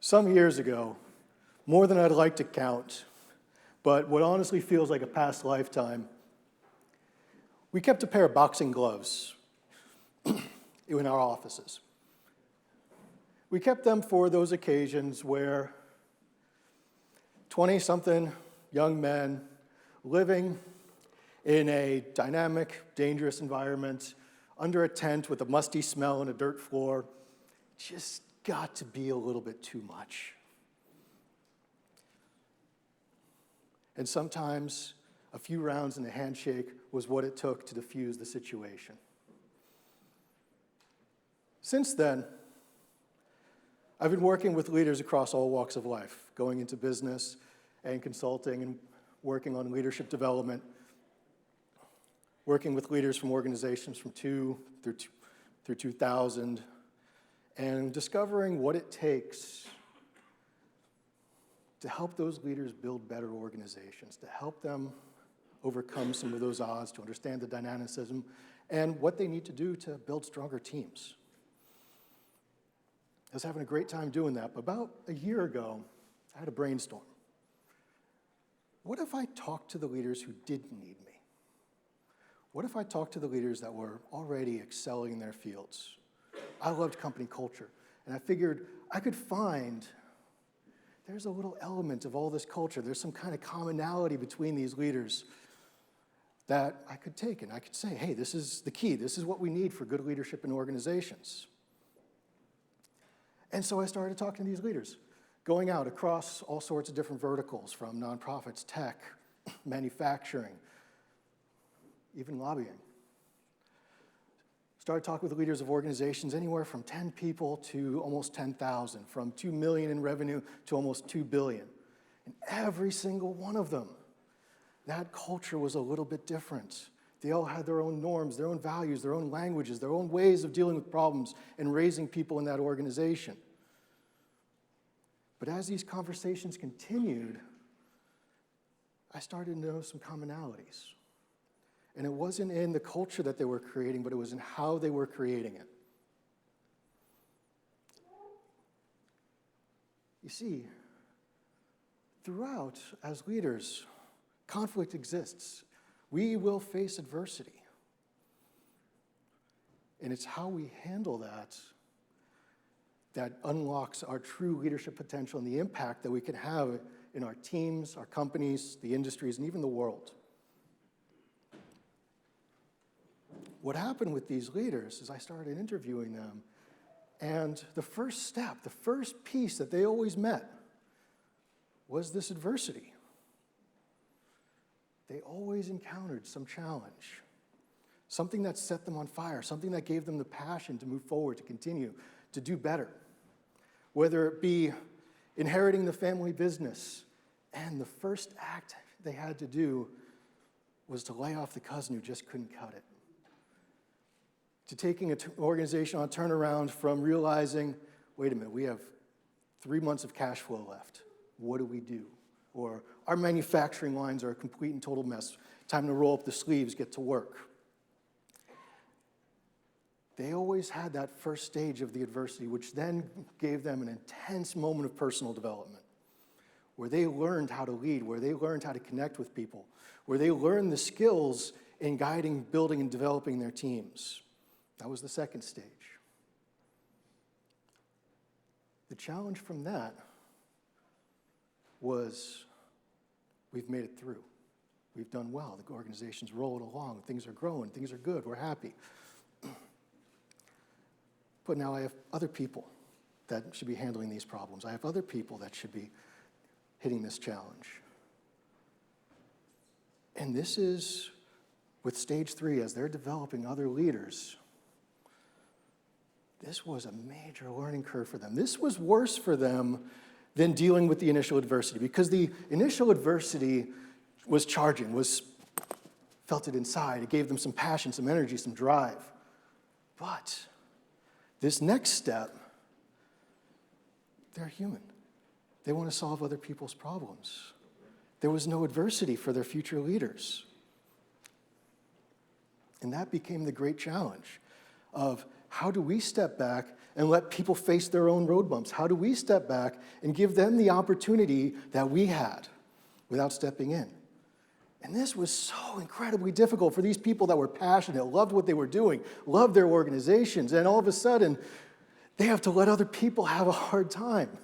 Some years ago, more than I'd like to count, but what honestly feels like a past lifetime, we kept a pair of boxing gloves in our offices. We kept them for those occasions where 20-something young men living in a dynamic, dangerous environment, under a tent with a musty smell and a dirt floor, just got to be a little bit too much. And sometimes a few rounds and a handshake was what it took to diffuse the situation. Since then, I've been working with leaders across all walks of life, going into business and consulting and working on leadership development, working with leaders from organizations from 2 through 2000, and discovering what it takes to help those leaders build better organizations, to help them overcome some of those odds, to understand the dynamicism, and what they need to do to build stronger teams. I was having a great time doing that, but about a year ago, I had a brainstorm. What if I talked to the leaders who didn't need me? What if I talked to the leaders that were already excelling in their fields? I loved company culture, and I figured I could find there's a little element of all this culture. There's some kind of commonality between these leaders that I could take, and I could say, hey, this is the key. This is what we need for good leadership in organizations. And so I started talking to these leaders, going out across all sorts of different verticals, from nonprofits, tech, manufacturing, even lobbying. Started talking with leaders of organizations anywhere from 10 people to almost 10,000, from 2 million in revenue to almost 2 billion. And every single one of them, that culture was a little bit different. They all had their own norms, their own values, their own languages, their own ways of dealing with problems and raising people in that organization. But as these conversations continued, I started to know some commonalities. And it wasn't in the culture that they were creating, but it was in how they were creating it. You see, throughout, as leaders, conflict exists. We will face adversity. And it's how we handle that that unlocks our true leadership potential and the impact that we can have in our teams, our companies, the industries, and even the world. What happened with these leaders is I started interviewing them, and the first step, the first piece that they always met was this adversity. They always encountered some challenge, something that set them on fire, something that gave them the passion to move forward, to continue, to do better. Whether it be inheriting the family business, and the first act they had to do was to lay off the cousin who just couldn't cut it. To taking an organization on a turnaround from realizing, wait a minute, we have 3 months of cash flow left. What do we do? Or our manufacturing lines are a complete and total mess. Time to roll up the sleeves, get to work. They always had that first stage of the adversity, which then gave them an intense moment of personal development, where they learned how to lead, where they learned how to connect with people, where they learned the skills in guiding, building, and developing their teams. That was the second stage. The challenge from that was we've made it through. We've done well. The organization's rolling along. Things are growing. Things are good. We're happy. But now I have other people that should be handling these problems. I have other people that should be hitting this challenge. And this is with stage 3, as they're developing other leaders. This was a major learning curve for them. This was worse for them than dealing with the initial adversity, because the initial adversity was charging, felt it inside. It gave them some passion, some energy, some drive. But this next step, they're human. They want to solve other people's problems. There was no adversity for their future leaders. And that became the great challenge of How do we step back and let people face their own road bumps? How do we step back and give them the opportunity that we had without stepping in? And this was so incredibly difficult for these people that were passionate, loved what they were doing, loved their organizations, and all of a sudden, they have to let other people have a hard time.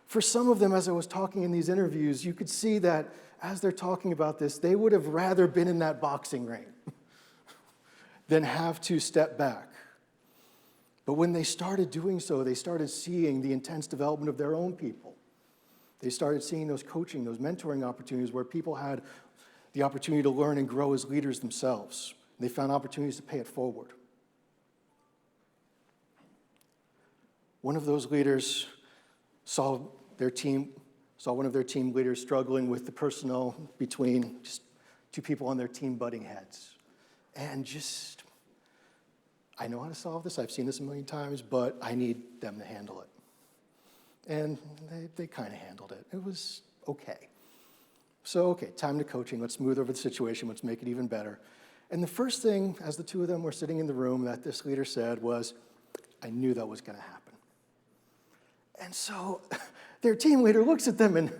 For some of them, as I was talking in these interviews, you could see that as they're talking about this, they would have rather been in that boxing ring than have to step back. But when they started doing so, they started seeing the intense development of their own people. They started seeing those coaching, those mentoring opportunities where people had the opportunity to learn and grow as leaders themselves. They found opportunities to pay it forward. One of those leaders saw one of their team leaders struggling with the personnel between just two people on their team butting heads. And I know how to solve this, I've seen this a million times, but I need them to handle it. And they kind of handled it. It was okay. So, okay, time to coaching. Let's smooth over the situation. Let's make it even better. And the first thing, as the two of them were sitting in the room, that this leader said was, I knew that was going to happen. And so their team leader looks at them and,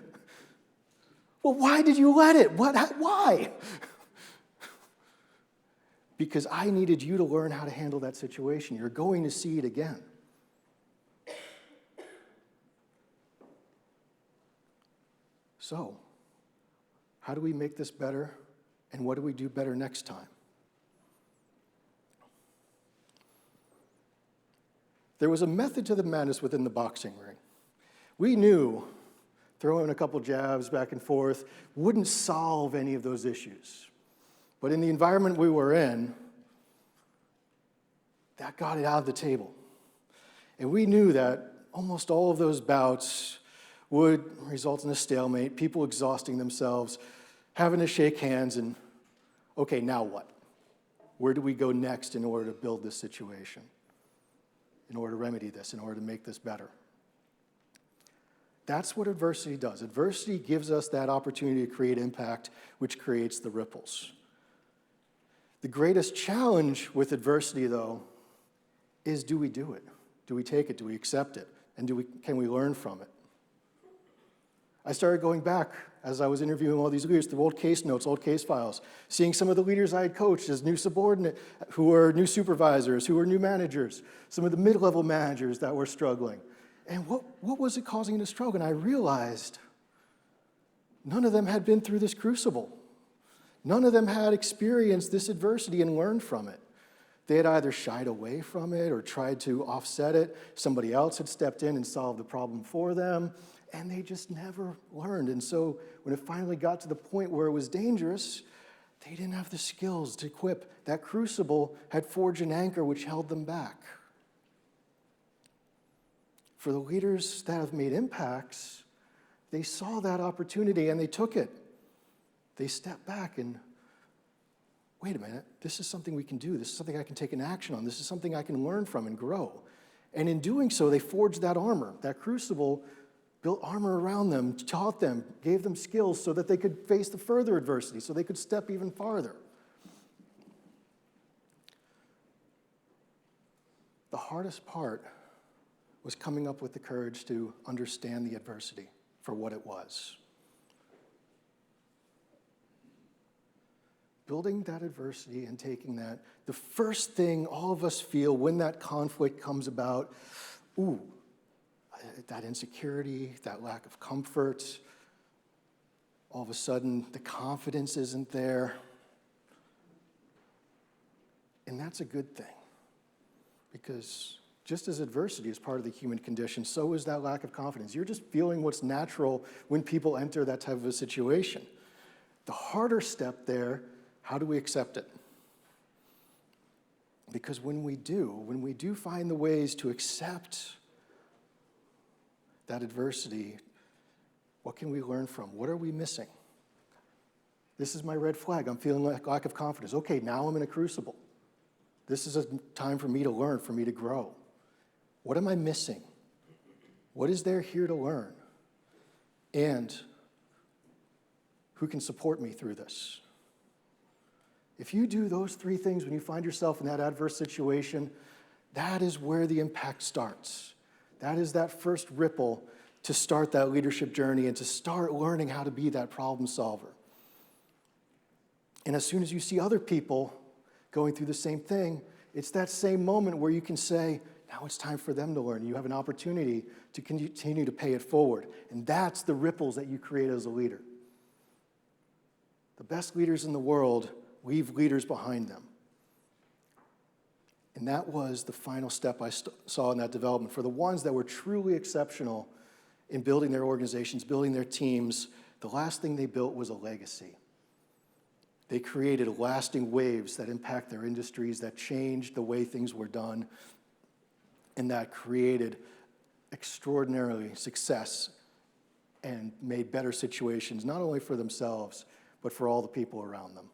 well, why did you let it? Why? Because I needed you to learn how to handle that situation. You're going to see it again. So, how do we make this better, and what do we do better next time? There was a method to the madness within the boxing ring. We knew throwing a couple jabs back and forth wouldn't solve any of those issues. But in the environment we were in, that got it out of the table. And we knew that almost all of those bouts would result in a stalemate, people exhausting themselves, having to shake hands, and, okay, now what? Where do we go next in order to build this situation? In order to remedy this, in order to make this better? That's what adversity does. Adversity gives us that opportunity to create impact, which creates the ripples. The greatest challenge with adversity, though, is do we do it? Do we take it? Do we accept it? And can we learn from it? I started going back as I was interviewing all these leaders through old case notes, old case files, seeing some of the leaders I had coached as new subordinate, who were new supervisors, who were new managers, some of the mid-level managers that were struggling. And what was it causing them to struggle? And I realized none of them had been through this crucible. None of them had experienced this adversity and learned from it. They had either shied away from it or tried to offset it. Somebody else had stepped in and solved the problem for them. And they just never learned. And so when it finally got to the point where it was dangerous, they didn't have the skills to equip. That crucible had forged an anchor which held them back. For the leaders that have made impacts, they saw that opportunity and they took it. They stepped back and, wait a minute, this is something we can do. This is something I can take an action on. This is something I can learn from and grow. And in doing so, they forged that armor. That crucible built armor around them, taught them, gave them skills so that they could face the further adversity, so they could step even farther. The hardest part was coming up with the courage to understand the adversity for what it was. Building that adversity and taking that, the first thing all of us feel when that conflict comes about, that insecurity, that lack of comfort, all of a sudden the confidence isn't there. And that's a good thing, because just as adversity is part of the human condition, so is that lack of confidence. You're just feeling what's natural when people enter that type of a situation. The harder step there, how do we accept it? Because when we do find the ways to accept that adversity, what can we learn from? What are we missing? This is my red flag. I'm feeling lack of confidence. Okay, now I'm in a crucible. This is a time for me to learn, for me to grow. What am I missing? What is there here to learn? And who can support me through this? If you do those three things when you find yourself in that adverse situation, that is where the impact starts. That is that first ripple to start that leadership journey and to start learning how to be that problem solver. And as soon as you see other people going through the same thing, it's that same moment where you can say, now it's time for them to learn. You have an opportunity to continue to pay it forward. And that's the ripples that you create as a leader. The best leaders in the world leave leaders behind them. And that was the final step I saw in that development. For the ones that were truly exceptional in building their organizations, building their teams, the last thing they built was a legacy. They created lasting waves that impact their industries, that changed the way things were done, and that created extraordinary success and made better situations, not only for themselves, but for all the people around them.